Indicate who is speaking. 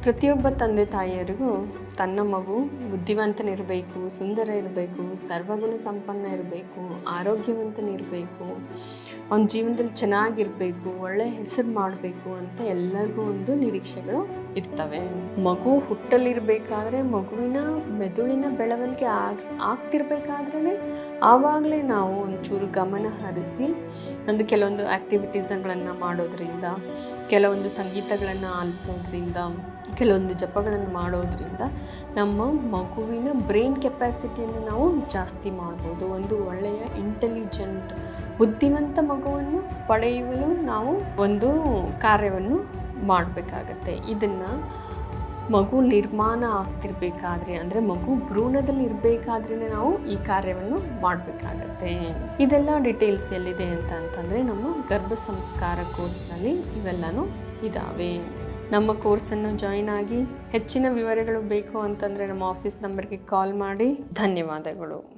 Speaker 1: ಪ್ರತಿಯೊಬ್ಬ ತಂದೆ ತಾಯಿಯರಿಗೂ ತನ್ನ ಮಗು ಬುದ್ಧಿವಂತನಿರಬೇಕು, ಸುಂದರ ಇರಬೇಕು, ಸರ್ವಗುಣ ಸಂಪನ್ನ ಇರಬೇಕು, ಆರೋಗ್ಯವಂತನಿರಬೇಕು, ಅವನ ಜೀವನದಲ್ಲಿ ಚೆನ್ನಾಗಿರಬೇಕು, ಒಳ್ಳೆಯ ಹೆಸರು ಮಾಡಬೇಕು ಅಂತ ಎಲ್ಲರಿಗೂ ಒಂದು ನಿರೀಕ್ಷೆಗಳು ಇರ್ತವೆ. ಮಗು ಹುಟ್ಟಲಿರಬೇಕಾದ್ರೆ ಮಗುವಿನ ಮೆದುಳಿನ ಬೆಳವಣಿಗೆ ಆಗ್ತಿರ್ಬೇಕಾದ್ರೇ ಆವಾಗಲೇ ನಾವು ಒಂಚೂರು ಗಮನ ಹರಿಸಿ ಕೆಲವೊಂದು ಆ್ಯಕ್ಟಿವಿಟೀಸ್ಗಳನ್ನು ಮಾಡೋದ್ರಿಂದ, ಕೆಲವೊಂದು ಸಂಗೀತಗಳನ್ನು ಆಲಿಸೋದ್ರಿಂದ, ಕೆಲವೊಂದು ಜಪಗಳನ್ನು ಮಾಡೋದ್ರಿಂದ ನಮ್ಮ ಮಗುವಿನ ಬ್ರೈನ್ ಕೆಪಾಸಿಟಿಯನ್ನು ನಾವು ಜಾಸ್ತಿ ಮಾಡ್ಬೋದು. ಒಂದು ಒಳ್ಳೆಯ ಇಂಟೆಲಿಜೆಂಟ್ ಬುದ್ಧಿವಂತ ಮಗುವನ್ನು ಪಡೆಯಲು ನಾವು ಒಂದು ಕಾರ್ಯವನ್ನು ಮಾಡಬೇಕಾಗತ್ತೆ. ಇದನ್ನು ಮಗು ನಿರ್ಮಾಣ ಆಗ್ತಿರ್ಬೇಕಾದ್ರೆ, ಅಂದರೆ ಮಗು ಭ್ರೂಣದಲ್ಲಿ ಇರಬೇಕಾದ್ರೇ ನಾವು ಈ ಕಾರ್ಯವನ್ನು ಮಾಡಬೇಕಾಗತ್ತೆ. ಇದೆಲ್ಲ ಡೀಟೇಲ್ಸ್ ಎಲ್ಲಿದೆ ಅಂತಂದರೆ ನಮ್ಮ ಗರ್ಭ ಸಂಸ್ಕಾರ ಕೋರ್ಸ್ನಲ್ಲಿ ಇವೆಲ್ಲನೂ ಇದ್ದಾವೆ. ನಮ್ಮ ಕೋರ್ಸನ್ನು ಜಾಯಿನ್ ಆಗಿ ಹೆಚ್ಚಿನ ವಿವರಗಳು ಬೇಕು ಅಂತಂದರೆ ನಮ್ಮ ಆಫೀಸ್ ನಂಬರ್ಗೆ ಕಾಲ್ ಮಾಡಿ. ಧನ್ಯವಾದಗಳು.